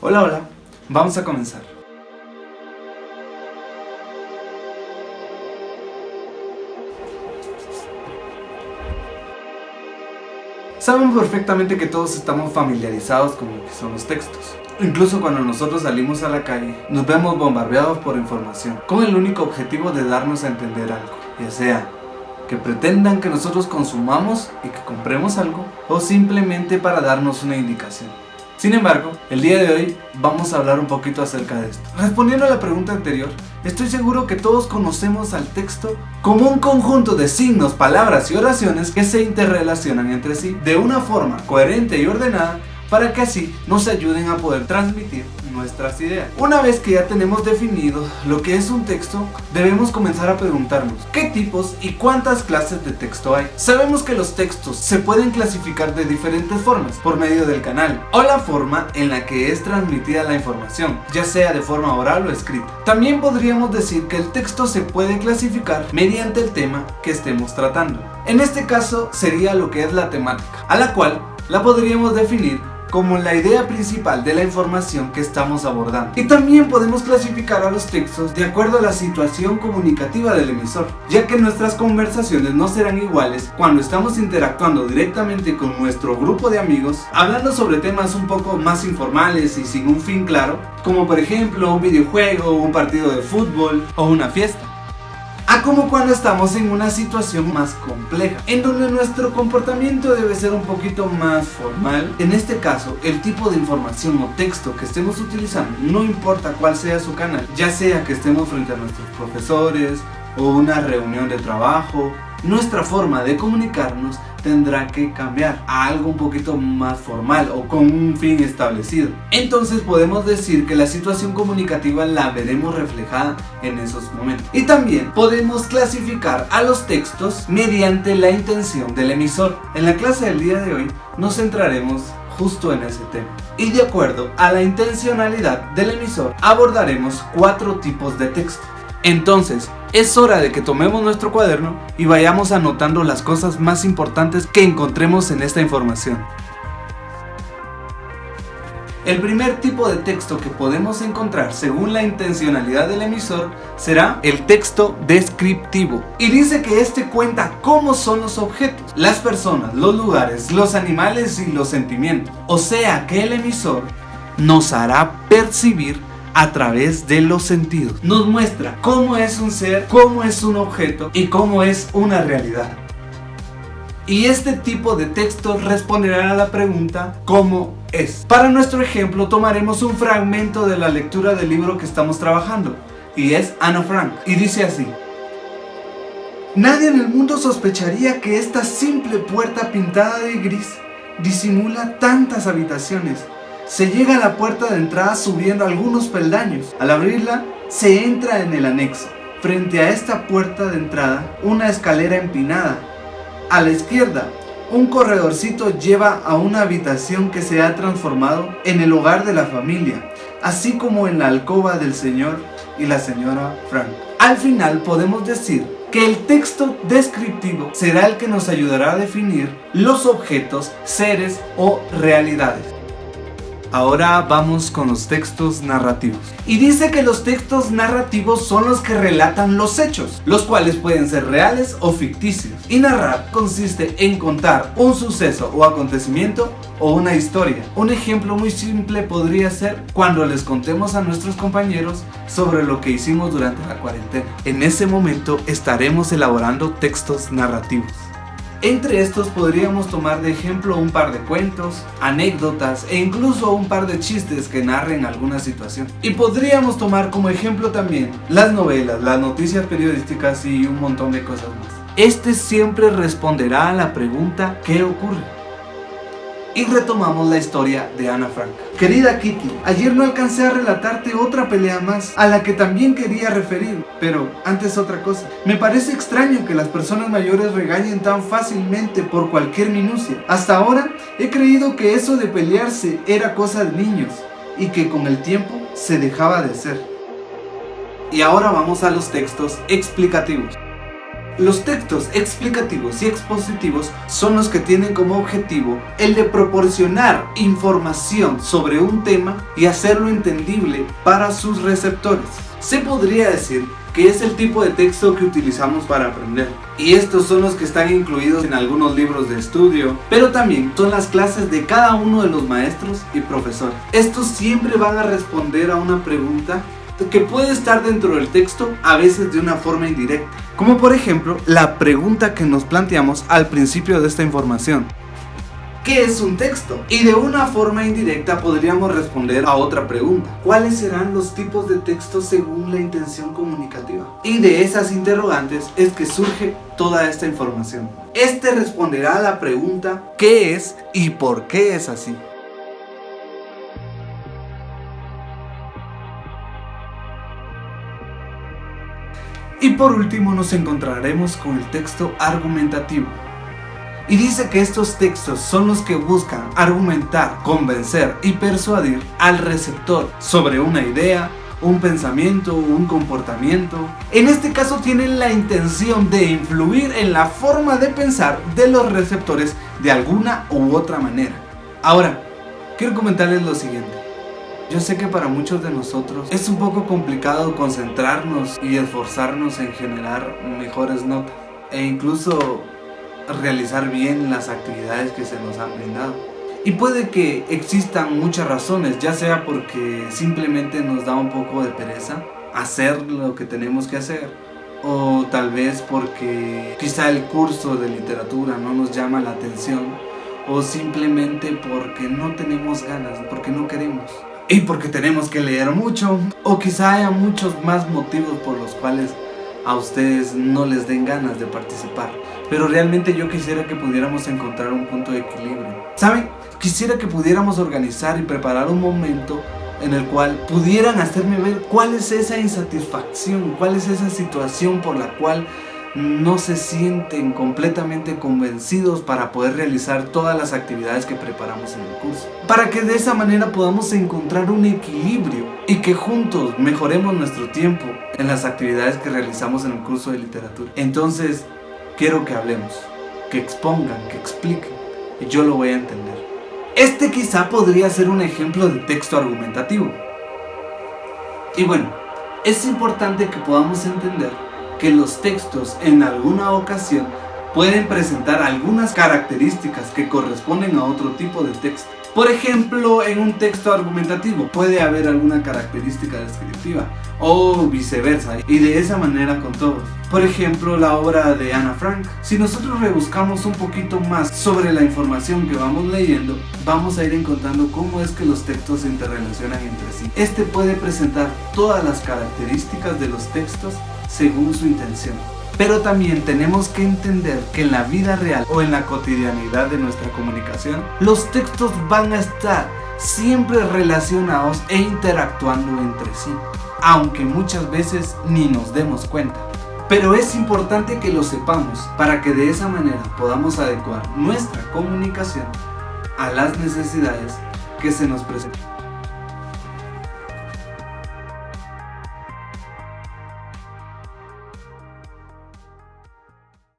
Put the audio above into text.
Hola, hola, vamos a comenzar. Sabemos perfectamente que todos estamos familiarizados con lo que son los textos. Incluso cuando nosotros salimos a la calle, nos vemos bombardeados por información, con el único objetivo de darnos a entender algo, ya sea que pretendan que nosotros consumamos y que compremos algo, o simplemente para darnos una indicación. Sin embargo, el día de hoy vamos a hablar un poquito acerca de esto. Respondiendo a la pregunta anterior, estoy seguro que todos conocemos al texto como un conjunto de signos, palabras y oraciones que se interrelacionan entre sí de una forma coherente y ordenada para que así nos ayuden a poder transmitir nuestras ideas. Una vez que ya tenemos definido lo que es un texto, debemos comenzar a preguntarnos qué tipos y cuántas clases de texto hay. Sabemos que los textos se pueden clasificar de diferentes formas por medio del canal o la forma en la que es transmitida la información, ya sea de forma oral o escrita. También podríamos decir que el texto se puede clasificar mediante el tema que estemos tratando. En este caso sería lo que es la temática, a la cual la podríamos definir como la idea principal de la información que estamos abordando. Y también podemos clasificar a los textos de acuerdo a la situación comunicativa del emisor, ya que nuestras conversaciones no serán iguales cuando estamos interactuando directamente con nuestro grupo de amigos, hablando sobre temas un poco más informales y sin un fin claro, como por ejemplo un videojuego, un partido de fútbol o una fiesta, a como cuando estamos en una situación más compleja, en donde nuestro comportamiento debe ser un poquito más formal. En este caso, el tipo de información o texto que estemos utilizando, no importa cuál sea su canal, ya sea que estemos frente a nuestros profesores o una reunión de trabajo, nuestra forma de comunicarnos tendrá que cambiar a algo un poquito más formal o con un fin establecido. Entonces podemos decir que la situación comunicativa la veremos reflejada en esos momentos. Y también podemos clasificar a los textos mediante la intención del emisor. En la clase del día de hoy nos centraremos justo en ese tema. Y de acuerdo a la intencionalidad del emisor abordaremos 4 tipos de texto. Entonces, es hora de que tomemos nuestro cuaderno y vayamos anotando las cosas más importantes que encontremos en esta información. El primer tipo de texto que podemos encontrar según la intencionalidad del emisor será el texto descriptivo. Y dice que este cuenta cómo son los objetos, las personas, los lugares, los animales y los sentimientos. O sea que el emisor nos hará percibir a través de los sentidos. Nos muestra cómo es un ser, cómo es un objeto y cómo es una realidad. Y este tipo de texto responderá a la pregunta ¿cómo es? Para nuestro ejemplo tomaremos un fragmento de la lectura del libro que estamos trabajando, y es Ana Frank, y dice así: nadie en el mundo sospecharía que esta simple puerta pintada de gris disimula tantas habitaciones. Se llega a la puerta de entrada subiendo algunos peldaños. Al abrirla, se entra en el anexo. Frente a esta puerta de entrada, una escalera empinada. A la izquierda, un corredorcito lleva a una habitación que se ha transformado en el hogar de la familia, así como en la alcoba del señor y la señora Frank. Al final podemos decir que el texto descriptivo será el que nos ayudará a definir los objetos, seres o realidades. Ahora vamos con los textos narrativos. Y dice que los textos narrativos son los que relatan los hechos, los cuales pueden ser reales o ficticios. Y narrar consiste en contar un suceso o acontecimiento o una historia. Un ejemplo muy simple podría ser cuando les contemos a nuestros compañeros sobre lo que hicimos durante la cuarentena. En ese momento estaremos elaborando textos narrativos. Entre estos podríamos tomar de ejemplo un par de cuentos, anécdotas e incluso un par de chistes que narren alguna situación. Y podríamos tomar como ejemplo también las novelas, las noticias periodísticas y un montón de cosas más. Este siempre responderá a la pregunta ¿qué ocurre? Y retomamos la historia de Ana Frank. Querida Kitty, ayer no alcancé a relatarte otra pelea más, a la que también quería referir. Pero antes otra cosa. Me parece extraño que las personas mayores regañen tan fácilmente por cualquier minucia. Hasta ahora he creído que eso de pelearse era cosa de niños, y que con el tiempo se dejaba de hacer. Y ahora vamos a los textos explicativos. Los textos explicativos y expositivos son los que tienen como objetivo el de proporcionar información sobre un tema y hacerlo entendible para sus receptores. Se podría decir que es el tipo de texto que utilizamos para aprender, y estos son los que están incluidos en algunos libros de estudio, pero también son las clases de cada uno de los maestros y profesores. Estos siempre van a responder a una pregunta que puede estar dentro del texto, a veces de una forma indirecta, como por ejemplo la pregunta que nos planteamos al principio de esta información: ¿qué es un texto? Y de una forma indirecta podríamos responder a otra pregunta: ¿cuáles serán los tipos de textos según la intención comunicativa? Y de esas interrogantes es que surge toda esta información. Este responderá a la pregunta ¿qué es y por qué es así? Y por último nos encontraremos con el texto argumentativo. Y dice que estos textos son los que buscan argumentar, convencer y persuadir al receptor sobre una idea, un pensamiento, un comportamiento. En este caso tienen la intención de influir en la forma de pensar de los receptores de alguna u otra manera. Ahora, quiero comentarles lo siguiente. Yo sé que para muchos de nosotros es un poco complicado concentrarnos y esforzarnos en generar mejores notas e incluso realizar bien las actividades que se nos han brindado. Y puede que existan muchas razones, ya sea porque simplemente nos da un poco de pereza hacer lo que tenemos que hacer, o tal vez porque quizá el curso de literatura no nos llama la atención, o simplemente porque no tenemos ganas, porque no queremos, y porque tenemos que leer mucho, o quizá haya muchos más motivos por los cuales a ustedes no les den ganas de participar. Pero realmente yo quisiera que pudiéramos encontrar un punto de equilibrio. ¿Saben? Quisiera que pudiéramos organizar y preparar un momento en el cual pudieran hacerme ver cuál es esa insatisfacción, cuál es esa situación por la cual no se sienten completamente convencidos para poder realizar todas las actividades que preparamos en el curso, para que de esa manera podamos encontrar un equilibrio y que juntos mejoremos nuestro tiempo en las actividades que realizamos en el curso de literatura. Entonces quiero que hablemos, que expongan, que expliquen, y yo lo voy a entender. Este quizá podría ser un ejemplo de texto argumentativo. Y bueno, es importante que podamos entender que los textos en alguna ocasión pueden presentar algunas características que corresponden a otro tipo de texto. Por ejemplo, en un texto argumentativo puede haber alguna característica descriptiva o viceversa, y de esa manera con todos. Por ejemplo, la obra de Ana Frank. Si nosotros rebuscamos un poquito más sobre la información que vamos leyendo, vamos a ir encontrando cómo es que los textos se interrelacionan entre sí. Este puede presentar todas las características de los textos según su intención. Pero también tenemos que entender que en la vida real o en la cotidianidad de nuestra comunicación, los textos van a estar siempre relacionados e interactuando entre sí, aunque muchas veces ni nos demos cuenta. Pero es importante que lo sepamos para que de esa manera podamos adecuar nuestra comunicación a las necesidades que se nos presentan.